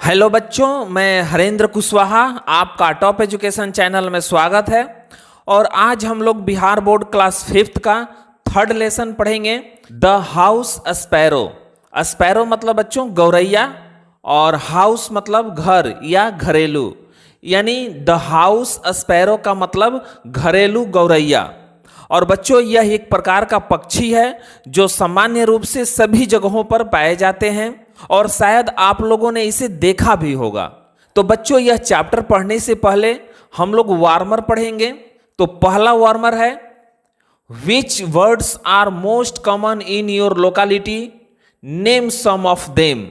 Hello बच्चों, मैं हरेंद्र कुशवाहा, आपका टॉप एजुकेशन चैनल में स्वागत है। और आज हम लोग बिहार बोर्ड क्लास 5th का थर्ड लेसन पढ़ेंगे, द हाउस स्पैरो। स्पैरो मतलब बच्चों गौरैया, और हाउस मतलब घर या घरेलू, यानी द हाउस स्पैरो का मतलब घरेलू गौरैया। और बच्चों यह एक प्रकार का पक्षी है जो सामान्य रूप से सभी जगहों पर पाए जाते हैं और शायद आप लोगों ने इसे देखा भी होगा। तो बच्चों यह चैप्टर पढ़ने से पहले हम लोग वार्मर पढ़ेंगे। तो पहला वार्मर है, which words are most common in your locality, name some of them.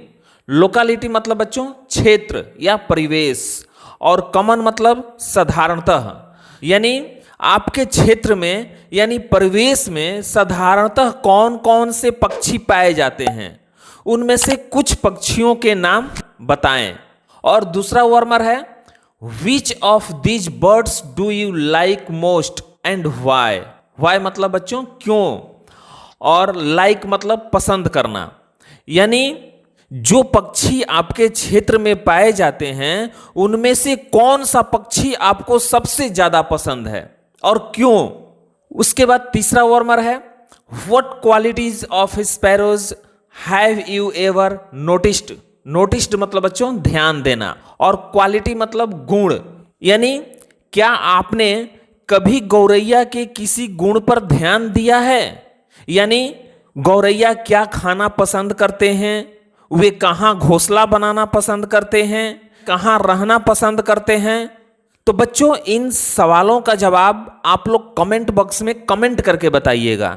Locality मतलब बच्चों क्षेत्र या परिवेश, और कॉमन मतलब साधारणतः, यानी आपके क्षेत्र में यानी परिवेश में साधारणतः कौन कौन से पक्षी पाए जाते हैं, उनमें से कुछ पक्षियों के नाम बताएं। और दूसरा वार्मर है, which of these birds do you like most and why. Why मतलब बच्चों क्यों, और लाइक मतलब पसंद करना, यानी जो पक्षी आपके क्षेत्र में पाए जाते हैं उनमें से कौन सा पक्षी आपको सबसे ज्यादा पसंद है और क्यों। उसके बाद तीसरा वार्मर है, what qualities of sparrows have you ever noticed. Noticed मतलब बच्चों ध्यान देना, और क्वालिटी मतलब गुण, यानी क्या आपने कभी गौरैया के किसी गुण पर ध्यान दिया है, यानी गौरैया क्या खाना पसंद करते हैं, वे कहाँ घोंसला बनाना पसंद करते हैं, कहाँ रहना पसंद करते हैं। तो बच्चों इन सवालों का जवाब आप लोग कमेंट बॉक्स में कमेंट करके बताइएगा।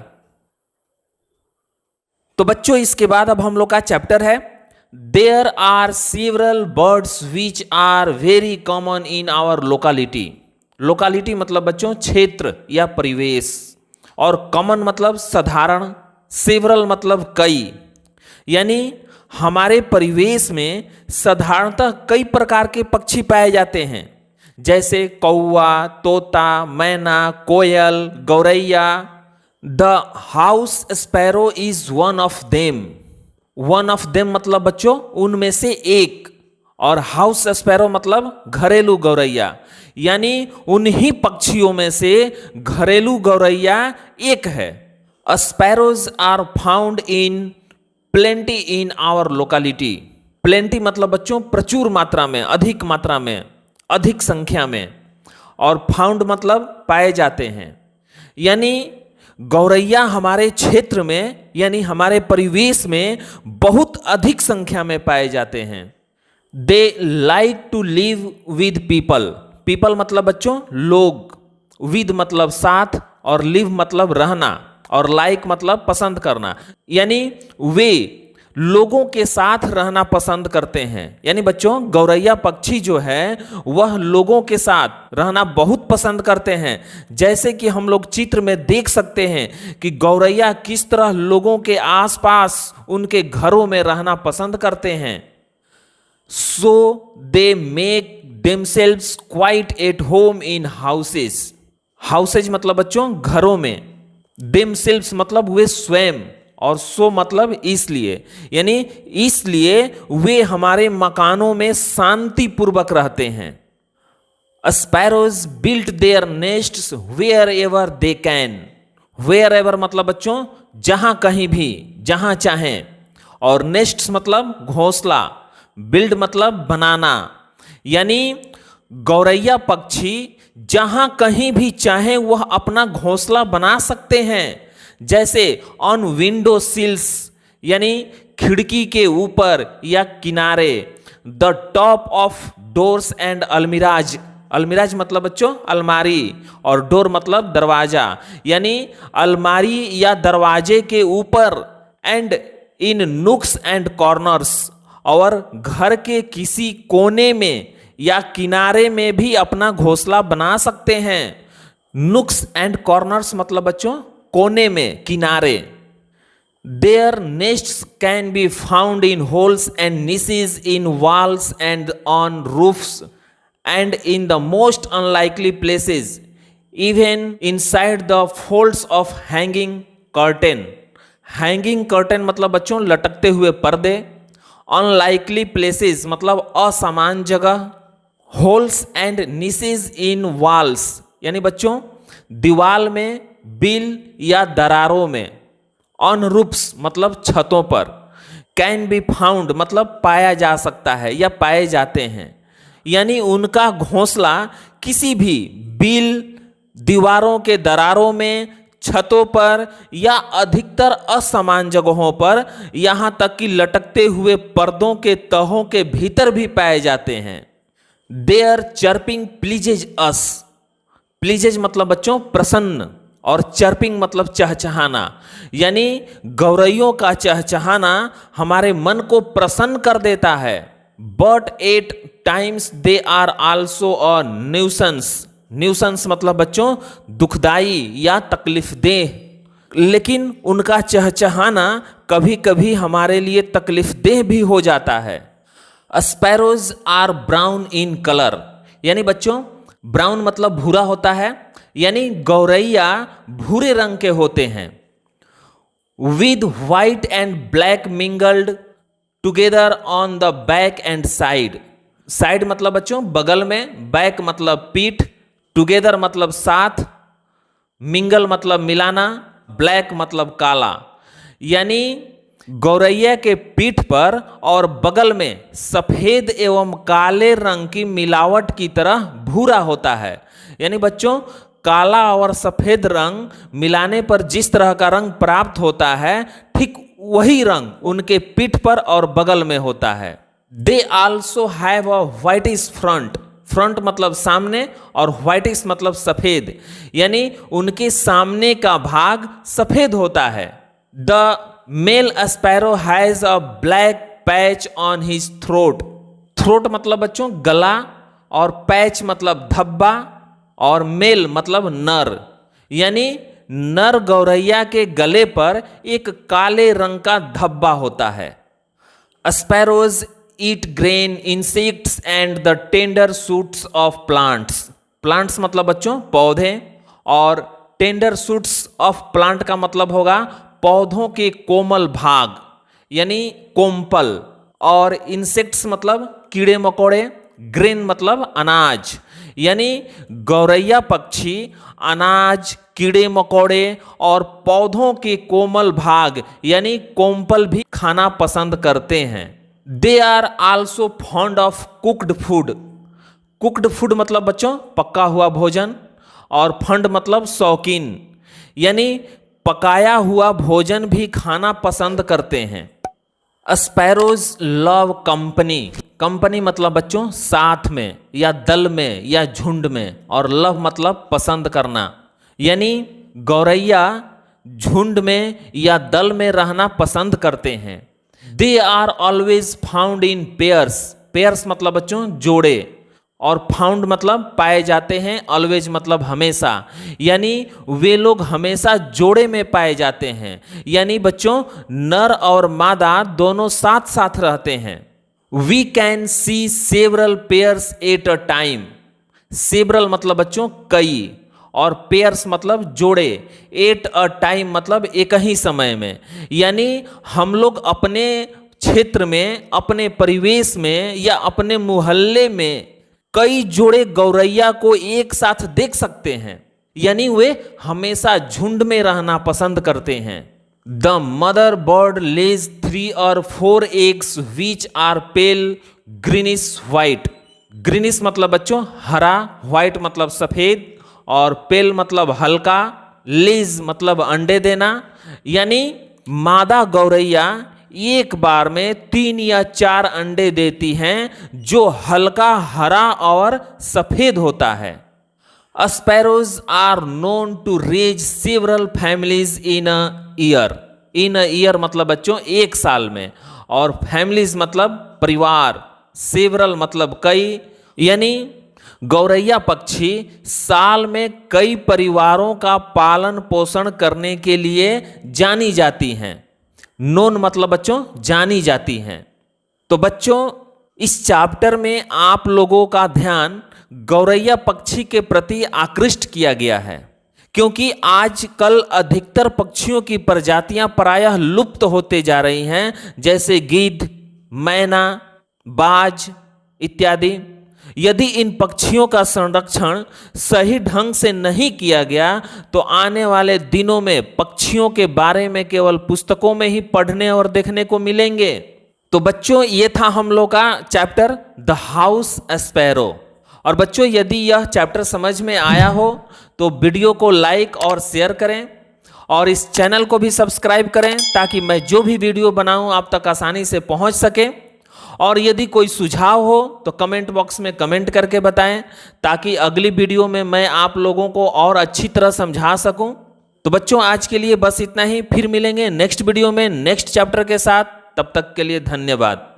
तो बच्चों इसके बाद अब हम लोग का चैप्टर है, there are several birds which are very common in our locality. Locality मतलब बच्चों क्षेत्र या परिवेश, और कॉमन मतलब साधारण, सेवरल मतलब कई, यानी हमारे परिवेश में साधारणतः कई प्रकार के पक्षी पाए जाते हैं, जैसे कौवा, तोता, मैना, कोयल, गौरैया। The house sparrow is one of them. One of them मतलब बच्चों उनमें से एक, और हाउस स्पैरो मतलब घरेलू गौरैया, यानी उन्हीं पक्षियों में से घरेलू गौरैया एक है। Sparrows are found in plenty in our locality. Plenty मतलब बच्चों प्रचुर मात्रा में, अधिक मात्रा में, अधिक संख्या में, और फाउंड मतलब पाए जाते हैं, यानी गौरैया हमारे क्षेत्र में यानी हमारे परिवेश में बहुत अधिक संख्या में पाए जाते हैं। They like to live with people. People मतलब बच्चों लोग, विद मतलब साथ, और लिव मतलब रहना, और लाइक मतलब पसंद करना, यानी वे लोगों के साथ रहना पसंद करते हैं। यानी बच्चों गौरैया पक्षी जो है वह लोगों के साथ रहना बहुत पसंद करते हैं। जैसे कि हम लोग चित्र में देख सकते हैं कि गौरैया किस तरह लोगों के आसपास उनके घरों में रहना पसंद करते हैं। So they make themselves quite at home in houses. Houses मतलब बच्चों घरों में, देमसेल्व्स मतलब वे स्वयं, और सो मतलब इसलिए, यानी इसलिए वे हमारे मकानों में शांति पूर्वक रहते हैं। Sparrows built their nests wherever they can. Wherever मतलब बच्चों जहां कहीं भी, जहां चाहें, और नेस्ट्स मतलब घोंसला, बिल्ड मतलब बनाना, यानी गौरैया पक्षी जहां कहीं भी चाहे वह अपना घोंसला बना सकते हैं, जैसे ऑन विंडो सिल्स यानी खिड़की के ऊपर या किनारे, the top of doors and almirahs. Almirahs मतलब बच्चों अलमारी, और डोर मतलब दरवाजा, यानी अलमारी या दरवाजे के ऊपर, एंड इन नुक्स एंड कॉर्नर्स, और घर के किसी कोने में या किनारे में भी अपना घोंसला बना सकते हैं। नुक्स एंड कॉर्नर्स मतलब बच्चों कोने में, किनारे। Their nests can be found in holes and niches in walls and on roofs and in the most unlikely places, even inside the folds of hanging curtain. Hanging curtain मतलब बच्चों लटकते हुए पर्दे, अनलाइकली प्लेसेस मतलब असमान जगह, holes and निसेस in walls यानी बच्चों दीवाल में, बिल या दरारों में, ऑन रूफ्स मतलब छतों पर, कैन बी फाउंड मतलब पाया जा सकता है या पाए जाते हैं, यानी उनका घोंसला किसी भी बिल, दीवारों के दरारों में, छतों पर या अधिकतर असमान जगहों पर, यहां तक कि लटकते हुए पर्दों के तहों के भीतर भी पाए जाते हैं। Their chirping pleases us, pleases मतलब बच्चों प्रसन्न, और चर्पिंग मतलब चहचहाना, यानी गौरैयों का चहचहाना हमारे मन को प्रसन्न कर देता है। But at times they are also a nuisance, nuisance मतलब बच्चों दुखदाई या तकलीफदेह, लेकिन उनका चहचहाना कभी कभी हमारे लिए तकलीफदेह भी हो जाता है। Sparrows are brown in colour, यानी बच्चों ब्राउन मतलब भूरा होता है, यानी गौरैया भूरे रंग के होते हैं। With white and black mingled together on the back and side, side मतलब बच्चों बगल में, बैक मतलब पीठ, टुगेदर मतलब साथ, मिंगल मतलब मिलाना, ब्लैक मतलब काला, यानी गौरैया के पीठ पर और बगल में सफेद एवं काले रंग की मिलावट की तरह भूरा होता है। यानी बच्चों काला और सफेद रंग मिलाने पर जिस तरह का रंग प्राप्त होता है, ठीक वही रंग उनके पीठ पर और बगल में होता है। They also have a whitish front, front मतलब सामने और व्हाइटिश मतलब सफेद, यानी उनके सामने का भाग सफेद होता है। The male sparrow has a black patch on his throat, throat मतलब बच्चों गला, और पैच मतलब धब्बा, और मेल मतलब नर, यानी नर गौरैया के गले पर एक काले रंग का धब्बा होता है। Sparrows eat grain, insects and the tender shoots of plants, plants मतलब बच्चों पौधे, और टेंडर शूट्स ऑफ प्लांट का मतलब होगा पौधों के कोमल भाग यानी कोम्पल, और इंसेक्ट्स मतलब कीड़े मकोड़े, ग्रेन मतलब अनाज, यानी गौरैया पक्षी अनाज, कीड़े मकोड़े और पौधों के कोमल भाग यानी कोम्पल भी खाना पसंद करते हैं। They are also fond of cooked food, cooked food मतलब बच्चों पका हुआ भोजन, और फंड मतलब शौकीन, यानी पकाया हुआ भोजन भी खाना पसंद करते हैं। स्पैरोज लव कंपनी, कंपनी मतलब बच्चों साथ में या दल में या झुंड में, और लव मतलब पसंद करना, यानी गौरैया झुंड में या दल में रहना पसंद करते हैं। They are always found in pairs, pairs मतलब बच्चों जोड़े, और फाउंड मतलब पाए जाते हैं, ऑलवेज मतलब हमेशा, यानी वे लोग हमेशा जोड़े में पाए जाते हैं, यानी बच्चों नर और मादा दोनों साथ साथ रहते हैं। We can see several pairs at a time, several मतलब बच्चों कई, और पेयर्स मतलब जोड़े, एट अ टाइम मतलब एक ही समय में, यानी हम लोग अपने क्षेत्र में, अपने परिवेश में या अपने मोहल्ले में कई जोड़े गौरैया को एक साथ देख सकते हैं, यानी वे हमेशा झुंड में रहना पसंद करते हैं। The mother bird lays 3 or 4 eggs which are pale greenish white, greenish मतलब बच्चों हरा, व्हाइट मतलब सफेद, और पेल मतलब हल्का, लेज मतलब अंडे देना, यानी मादा गौरैया एक बार में 3 या 4 अंडे देती हैं जो हल्का हरा और सफेद होता है। Sparrows are known to raise several families in a year, in a year मतलब बच्चों एक साल में, और फैमिलीज मतलब परिवार, सेवरल मतलब कई, यानी गौरैया पक्षी साल में कई परिवारों का पालन पोषण करने के लिए जानी जाती हैं। नोन मतलब बच्चों जानी जाती हैं। तो बच्चों इस चैप्टर में आप लोगों का ध्यान गौरैया पक्षी के प्रति आकृष्ट किया गया है, क्योंकि आजकल अधिकतर पक्षियों की प्रजातियां प्रायः लुप्त होते जा रही हैं, जैसे गिद्ध, मैना, बाज इत्यादि। यदि इन पक्षियों का संरक्षण सही ढंग से नहीं किया गया तो आने वाले दिनों में पक्षियों के बारे में केवल पुस्तकों में ही पढ़ने और देखने को मिलेंगे। तो बच्चों, ये था हम लोग का चैप्टर द हाउस स्पैरो। और बच्चों, यदि यह चैप्टर समझ में आया हो तो वीडियो को लाइक और शेयर करें और इस चैनल को भी सब्सक्राइब करें ताकि मैं जो भी वीडियो बनाऊं आप तक आसानी से पहुंच सके। और यदि कोई सुझाव हो तो कमेंट बॉक्स में कमेंट करके बताएं ताकि अगली वीडियो में मैं आप लोगों को और अच्छी तरह समझा सकूं। तो बच्चों, आज के लिए बस इतना ही। फिर मिलेंगे नेक्स्ट वीडियो में नेक्स्ट चैप्टर के साथ। तब तक के लिए धन्यवाद।